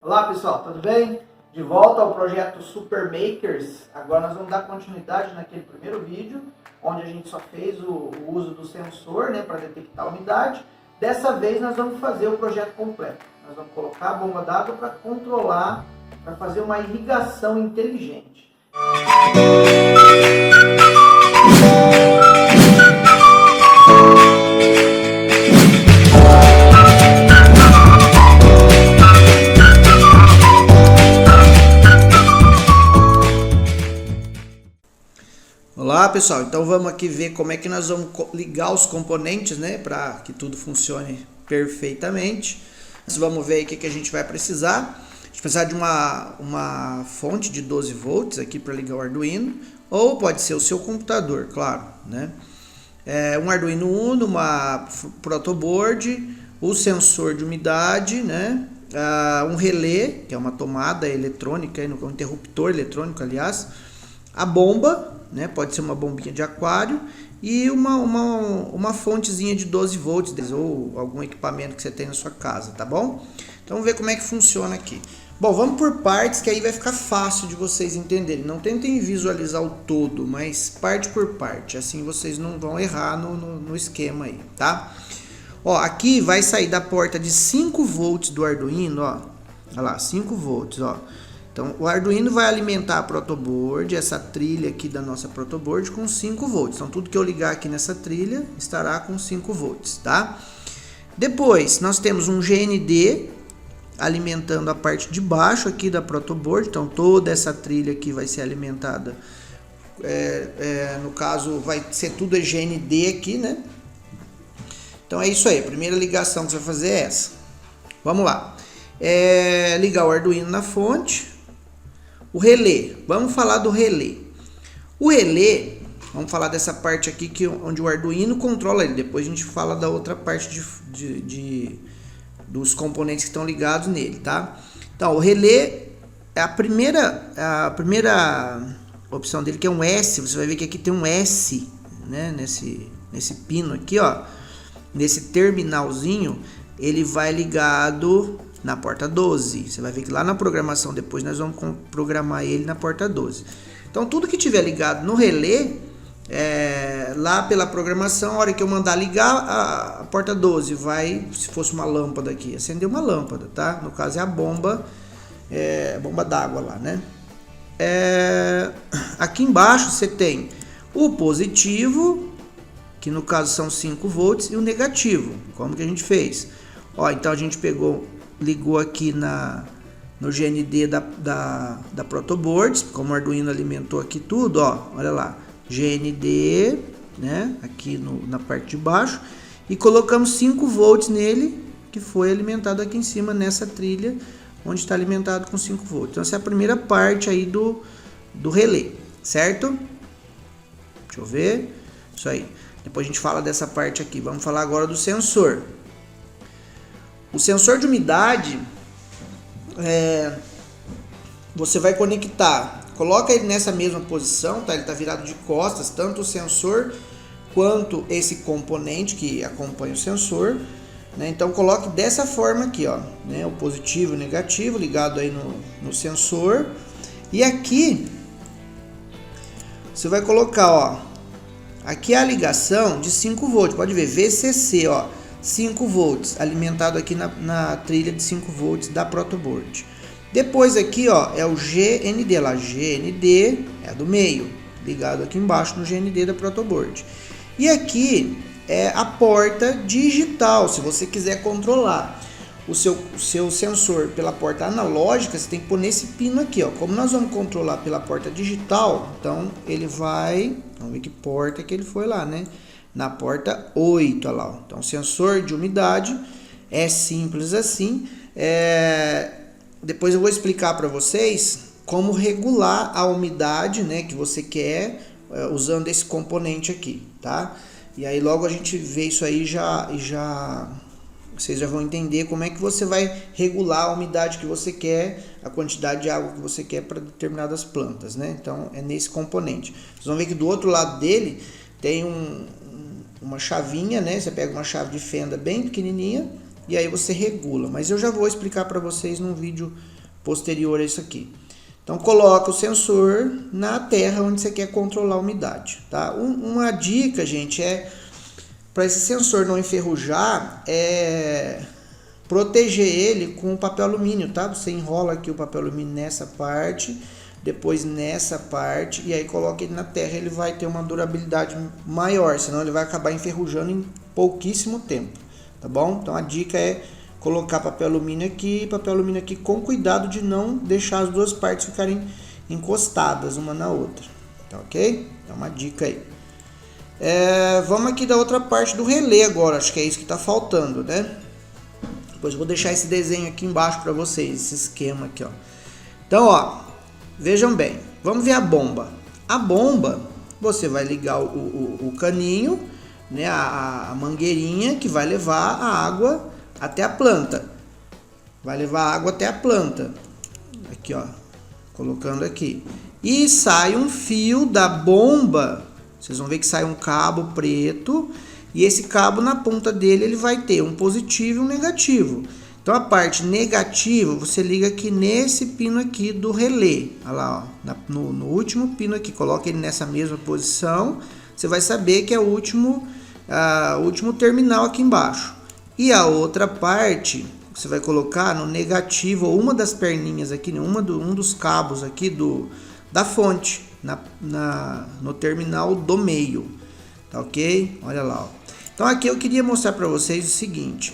Olá pessoal, tudo bem? De volta ao projeto Super Makers. Agora nós vamos dar continuidade naquele primeiro vídeo, onde a gente só fez o uso do sensor, né, para detectar a umidade. Dessa vez nós vamos fazer o projeto completo. Nós vamos colocar a bomba d'água para controlar, para fazer uma irrigação inteligente. Olá pessoal, então vamos aqui ver como é que nós vamos ligar os componentes, né, para que tudo funcione perfeitamente. Vamos ver aí o que a gente vai precisar. A gente vai precisar de uma fonte de 12 volts aqui para ligar o Arduino, ou pode ser o seu computador, claro, né? Um Arduino Uno, uma protoboard, o sensor de umidade, né? Um relé, que é uma tomada eletrônica, um interruptor eletrônico, aliás, a bomba, né? Pode ser uma bombinha de aquário e uma fontezinha de 12 volts ou algum equipamento que você tem na sua casa, tá bom? Então vamos ver como é que funciona aqui. Bom, vamos por partes que aí vai ficar fácil de vocês entenderem. Não tentem visualizar o todo, mas parte por parte, assim vocês não vão errar no esquema aí, tá? Ó, aqui vai sair da porta de 5 volts do Arduino, ó. Olha lá, 5 volts, ó. Então, o Arduino vai alimentar a protoboard, essa trilha aqui da nossa protoboard, com 5 volts. Então, tudo que eu ligar aqui nessa trilha estará com 5 volts, tá? Depois, nós temos um GND alimentando a parte de baixo aqui da protoboard. Então, toda essa trilha aqui vai ser alimentada. No caso, vai ser tudo GND aqui, né? Então, é isso aí. A primeira ligação que você vai fazer é essa. Vamos lá. Ligar o Arduino na fonte. O relé, vamos falar do relé. O relé, vamos falar dessa parte aqui onde o Arduino controla ele. Depois a gente fala da outra parte dos componentes que estão ligados nele, tá? Então, o relé é a primeira opção dele, que é um S. Você vai ver que aqui tem um S, né? Nesse pino aqui, ó. Nesse terminalzinho, ele vai ligado na porta 12. Você vai ver que lá na programação depois nós vamos programar ele na porta 12. Então tudo que tiver ligado no relé, lá pela programação, a hora que eu mandar ligar a porta 12 vai, se fosse uma lâmpada aqui, acender uma lâmpada, tá? No caso é a bomba d'água lá, né? Aqui embaixo você tem o positivo, que no caso são 5 volts, e o negativo. Como que a gente fez? Ó, então a gente ligou aqui no GND da protoboard, como o Arduino alimentou aqui tudo, ó, olha lá, GND, né, aqui na parte de baixo, e colocamos 5 volts nele, que foi alimentado aqui em cima nessa trilha, onde está alimentado com 5 volts. Então essa é a primeira parte aí do relé, certo? Deixa eu ver, isso aí. Depois a gente fala dessa parte aqui. Vamos falar agora do sensor. O sensor de umidade, você vai conectar, coloca ele nessa mesma posição, tá? Ele está virado de costas, tanto o sensor quanto esse componente que acompanha o sensor, né? Então coloque dessa forma aqui, ó, né? O positivo e o negativo ligado aí no sensor. E aqui você vai colocar, ó, aqui é a ligação de 5 volts, pode ver, VCC, ó. 5 volts, alimentado aqui na trilha de 5 volts da protoboard. Depois aqui, ó, é o GND lá, GND é do meio, ligado aqui embaixo no GND da protoboard. E aqui é a porta digital, se você quiser controlar o seu sensor pela porta analógica, você tem que pôr nesse pino aqui, ó. Como nós vamos controlar pela porta digital, então ele vai, vamos ver que porta que ele foi lá, né? Na porta 8, olha lá. Então, sensor de umidade é simples assim. Depois eu vou explicar para vocês como regular a umidade, né, que você quer usando esse componente aqui, tá? E aí logo a gente vê isso aí vocês já vão entender como é que você vai regular a umidade que você quer, a quantidade de água que você quer para determinadas plantas, né? Então é nesse componente. Vocês vão ver que do outro lado dele tem uma chavinha, né? Você pega uma chave de fenda bem pequenininha e aí você regula. Mas eu já vou explicar para vocês num vídeo posterior a isso aqui. Então coloca o sensor na terra onde você quer controlar a umidade, tá? Uma dica, gente, é para esse sensor não enferrujar, proteger ele com papel alumínio, tá? Você enrola aqui o papel alumínio nessa parte, depois nessa parte, e aí coloca ele na terra, ele vai ter uma durabilidade maior, senão ele vai acabar enferrujando em pouquíssimo tempo, tá bom? Então a dica é colocar papel alumínio aqui com cuidado de não deixar as duas partes ficarem encostadas uma na outra, tá ok? Então uma dica aí. Vamos aqui da outra parte do relé agora, acho que é isso que está faltando, né? Depois eu vou deixar esse desenho aqui embaixo para vocês, esse esquema aqui, ó. Então, ó, vejam bem, vamos ver a bomba. A bomba, você vai ligar o caninho, né, a mangueirinha que vai levar a água até a planta. Vai levar a água até a planta. Aqui, ó, colocando aqui. E sai um fio da bomba. Vocês vão ver que sai um cabo preto, e esse cabo na ponta dele ele vai ter um positivo e um negativo. Então a parte negativa você liga aqui nesse pino aqui do relé. Olha lá, ó, no último pino aqui, coloca ele nessa mesma posição. Você vai saber que é o último terminal aqui embaixo. E a outra parte você vai colocar no negativo, ou uma das perninhas aqui, um dos cabos aqui da fonte, no terminal do meio, tá ok? Olha lá, ó. Então aqui eu queria mostrar para vocês o seguinte: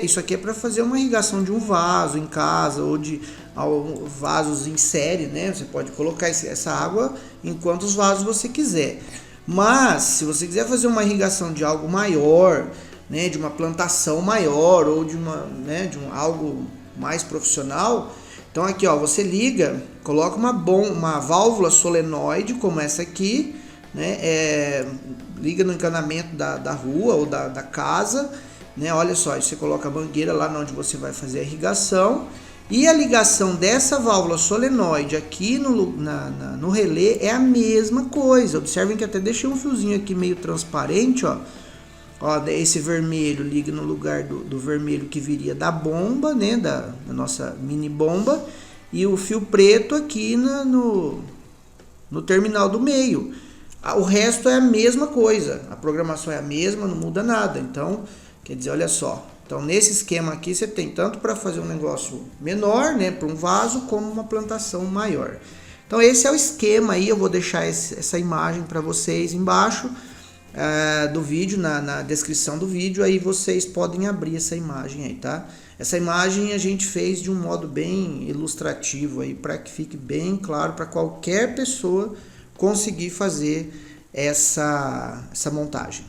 isso aqui é para fazer uma irrigação de um vaso em casa, ou de vasos em série, né? Você pode colocar essa água em quantos vasos você quiser. Mas se você quiser fazer uma irrigação de algo maior, né, de uma plantação maior, ou de algo mais profissional, então aqui, ó, você liga, coloca uma válvula solenoide como essa aqui, né, liga no encanamento da rua ou da casa, né, olha só, aí você coloca a mangueira lá onde você vai fazer a irrigação, e a ligação dessa válvula solenoide aqui no relé é a mesma coisa. Observem que até deixei um fiozinho aqui meio transparente, ó. Ó, esse vermelho liga no lugar do vermelho que viria da bomba, né, da nossa mini bomba, e o fio preto aqui no terminal do meio. O resto é a mesma coisa, a programação é a mesma, não muda nada. Então, quer dizer, olha só. Então, nesse esquema aqui, você tem tanto para fazer um negócio menor, né, para um vaso, como uma plantação maior. Então, esse é o esquema aí. Eu vou deixar essa imagem para vocês embaixo do vídeo, na descrição do vídeo. Aí vocês podem abrir essa imagem aí, tá? Essa imagem a gente fez de um modo bem ilustrativo aí, para que fique bem claro para qualquer pessoa conseguir fazer essa montagem.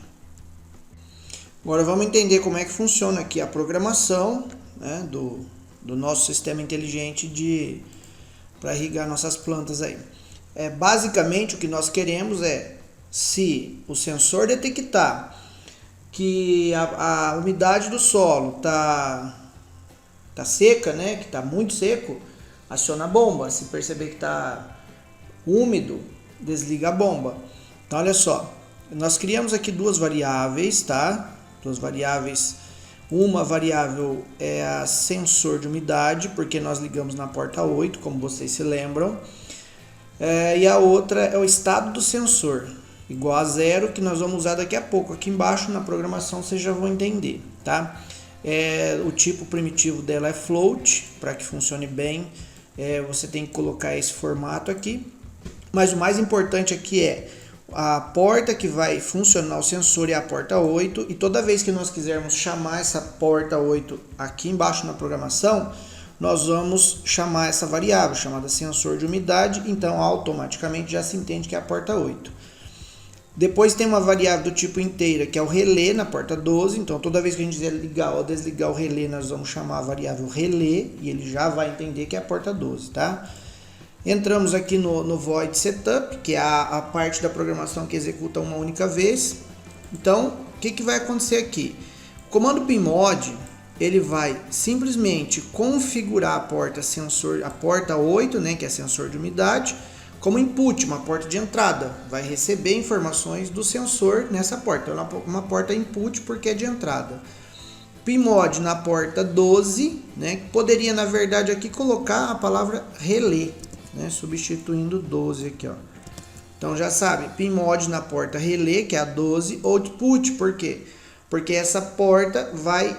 Agora vamos entender como é que funciona aqui a programação, né, do nosso sistema inteligente para irrigar nossas plantas aí. Basicamente o que nós queremos se o sensor detectar que a umidade do solo tá seca, né, que está muito seco, aciona a bomba. Se perceber que está úmido, desliga a bomba. Então olha só, nós criamos aqui duas variáveis, tá? Duas variáveis. Uma variável é a sensor de umidade, porque nós ligamos na porta 8, como vocês se lembram. E a outra é o estado do sensor, igual a 0, que nós vamos usar daqui a pouco. Aqui embaixo na programação vocês já vão entender, tá? O tipo primitivo dela é float, para que funcione bem. Você tem que colocar esse formato aqui. Mas o mais importante aqui é a porta que vai funcionar o sensor é a porta 8, e toda vez que nós quisermos chamar essa porta 8 aqui embaixo na programação, nós vamos chamar essa variável chamada sensor de umidade. Então automaticamente já se entende que é a porta 8. Depois tem uma variável do tipo inteira, que é o relé na porta 12. Então toda vez que a gente quiser ligar ou desligar o relé, nós vamos chamar a variável relé, e ele já vai entender que é a porta 12, tá? Entramos aqui no void setup, que é a parte da programação que executa uma única vez. Então, o que vai acontecer aqui? O comando pmod, ele vai simplesmente configurar a porta 8, né, que é sensor de umidade, como input, uma porta de entrada. Vai receber informações do sensor nessa porta. Então, é uma porta input porque é de entrada. PMOD na porta 12, né? Poderia, na verdade, aqui colocar a palavra relé, né? Substituindo 12 aqui, ó. Então já sabe, PMOD na porta relé, que é a 12, output, por quê? Porque essa porta vai,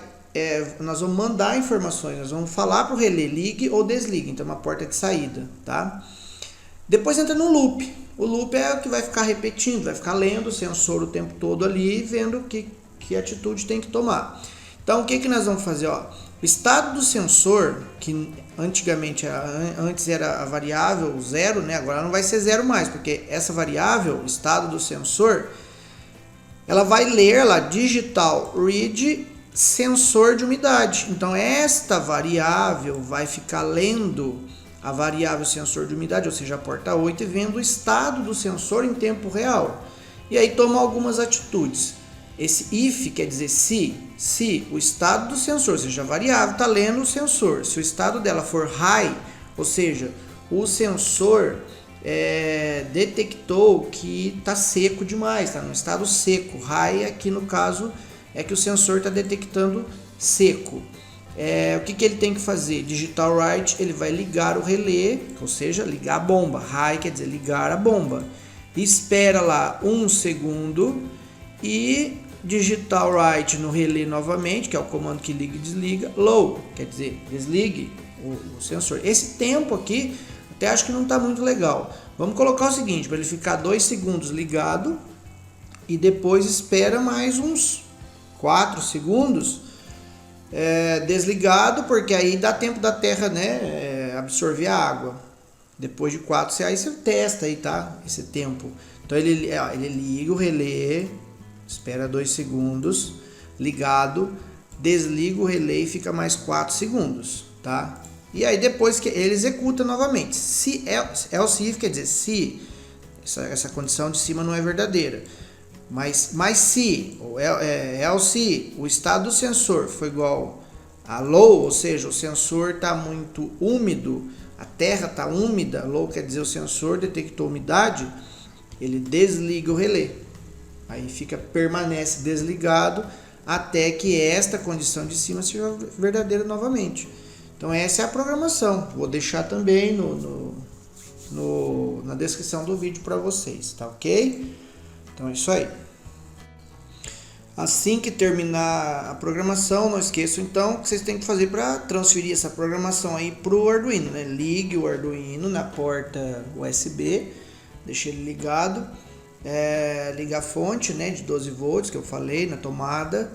nós vamos mandar informações, nós vamos falar para o relé, ligue ou desligue, então é uma porta de saída, tá? Depois entra no loop. O loop é o que vai ficar repetindo, vai ficar lendo o sensor o tempo todo ali, vendo que atitude tem que tomar. Então o que nós vamos fazer? Ó? O estado do sensor, que antes era a variável 0, né? Agora não vai ser 0 mais, porque essa variável, o estado do sensor, ela vai ler lá digital read sensor de umidade. Então esta variável vai ficar lendo a variável sensor de umidade, ou seja, a porta 8, e vendo o estado do sensor em tempo real. E aí toma algumas atitudes. Esse if quer dizer se o estado do sensor, ou seja, a variável está lendo o sensor. Se o estado dela for high, ou seja, o sensor detectou que está seco demais, está no estado seco. High aqui no caso é que o sensor está detectando seco. O que ele tem que fazer? Digital write, ele vai ligar o relé, ou seja, ligar a bomba. High quer dizer ligar a bomba. Espera lá 1 segundo e digital write no relé novamente, que é o comando que liga e desliga. Low quer dizer desligue o sensor. Esse tempo aqui até acho que não está muito legal. Vamos colocar o seguinte, para ele ficar 2 segundos ligado e depois espera mais uns 4 segundos desligado, porque aí dá tempo da terra, né, absorver a água. Depois de 4, aí você testa aí, tá? Esse tempo. Então ele liga o relé, espera 2 segundos, ligado, desliga o relé e fica mais 4 segundos, tá? E aí depois que ele executa novamente. Se else if quer dizer se essa condição de cima não é verdadeira. Mas se o estado do sensor for igual a low, ou seja, o sensor está muito úmido, a terra está úmida, low quer dizer o sensor detectou umidade, ele desliga o relé. Aí permanece desligado até que esta condição de cima seja verdadeira novamente. Então essa é a programação. Vou deixar também na descrição do vídeo para vocês, tá ok? Então é isso aí. Assim que terminar a programação, não esqueçam então que vocês têm que fazer para transferir essa programação aí para o Arduino, né? Ligue o Arduino na porta USB, deixe ele ligado, liga a fonte, né, de 12 volts que eu falei na tomada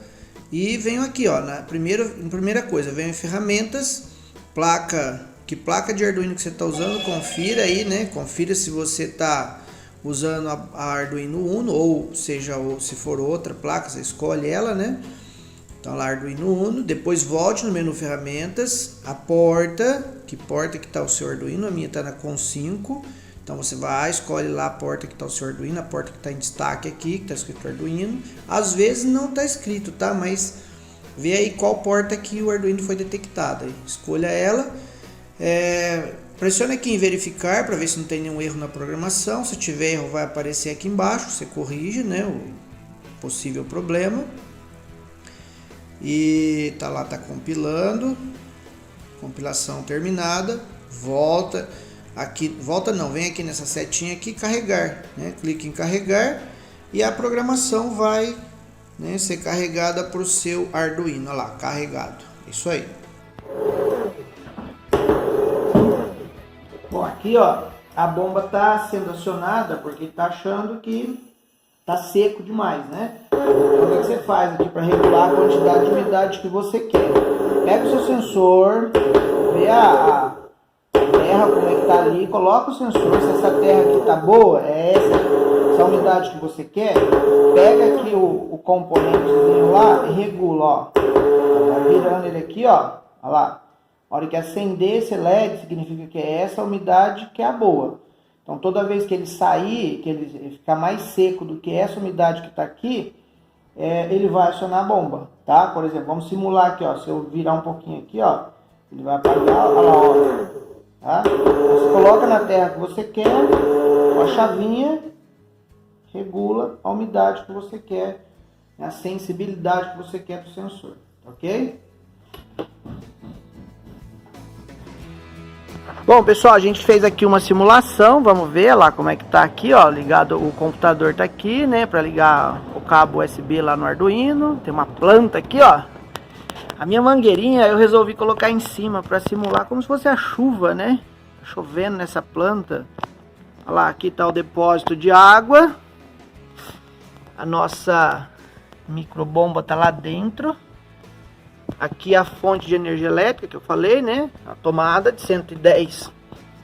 e venho aqui, ó, primeira coisa, venho em ferramentas, que placa de Arduino que você está usando, confira aí, né? Confira se você está usando a Arduino Uno, ou seja, se for outra placa, você escolhe ela, né? Então lá Arduino Uno, depois volte no menu ferramentas, a porta que está o seu Arduino, a minha está na COM5, então você vai, escolhe lá a porta que está o seu Arduino, a porta que está em destaque aqui, que está escrito Arduino, às vezes não está escrito, tá? Mas vê aí qual porta que o Arduino foi detectada, escolha ela, pressione aqui em verificar para ver se não tem nenhum erro na programação. Se tiver erro vai aparecer aqui embaixo, você corrige, né, o possível problema. E tá compilando. Compilação terminada. Vem aqui nessa setinha aqui, carregar, né? Clique em carregar e a programação vai, né, ser carregada para o seu Arduino. Olha lá, carregado. Isso aí. Bom, aqui ó, a bomba está sendo acionada porque está achando que está seco demais, né? Então o que você faz aqui para regular a quantidade de umidade que você quer? Pega o seu sensor, vê a terra como é que está ali, coloca o sensor, se essa terra aqui está boa, é essa umidade que você quer, pega aqui o componentezinho lá e regula, ó. Vai virando ele aqui, ó, olha lá. A hora que acender esse LED, significa que é essa umidade que é a boa. Então, toda vez que ele sair, que ele ficar mais seco do que essa umidade que está aqui, ele vai acionar a bomba, tá? Por exemplo, vamos simular aqui, ó. Se eu virar um pouquinho aqui, ó, ele vai apagar, olha lá, ó. Tá? Você coloca na terra que você quer, com a chavinha, regula a umidade que você quer, a sensibilidade que você quer do sensor. ok? Bom, pessoal, a gente fez aqui uma simulação, vamos ver lá como é que tá aqui, ó, ligado, o computador tá aqui, né, para ligar o cabo USB lá no Arduino, tem uma planta aqui, ó. A minha mangueirinha eu resolvi colocar em cima para simular como se fosse a chuva, né, chovendo nessa planta. Olha lá, aqui tá o depósito de água, a nossa microbomba tá lá dentro. Aqui a fonte de energia elétrica que eu falei, né? A tomada de 110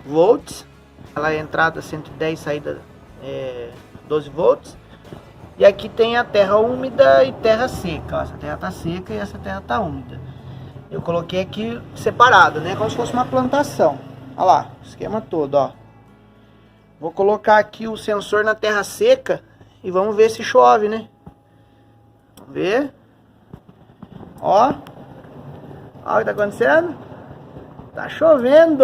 volts. Ela é entrada 110, saída 12 volts. E aqui tem a terra úmida e terra seca. Ó, essa terra tá seca e essa terra tá úmida. Eu coloquei aqui separado, né? Como se fosse uma plantação. Olha lá, o esquema todo, ó. Vou colocar aqui o sensor na terra seca e vamos ver se chove, né? Vamos ver. Ó. Olha o que tá acontecendo. Tá chovendo.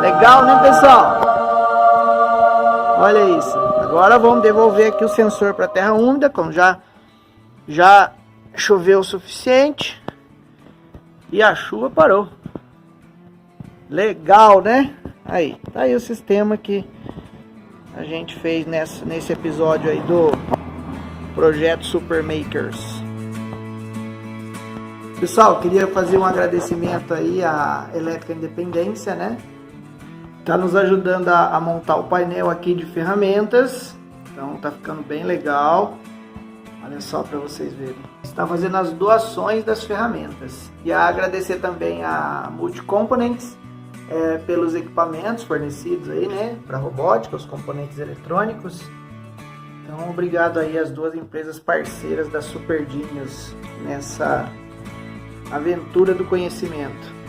Legal, né, pessoal? Olha isso. Agora vamos devolver aqui o sensor para a terra úmida, como já choveu o suficiente. E a chuva parou. Legal, né? Aí, tá aí o sistema que a gente fez nesse episódio aí do projeto Super Makers. Pessoal, queria fazer um agradecimento aí à Elétrica Independência, né? Tá nos ajudando a montar o painel aqui de ferramentas. Então tá ficando bem legal. Olha só para vocês verem. Está fazendo as doações das ferramentas. E a agradecer também a Multicomponents pelos equipamentos fornecidos aí, né? Para robótica, os componentes eletrônicos. Então obrigado aí às duas empresas parceiras da Super Genius nessa aventura do conhecimento.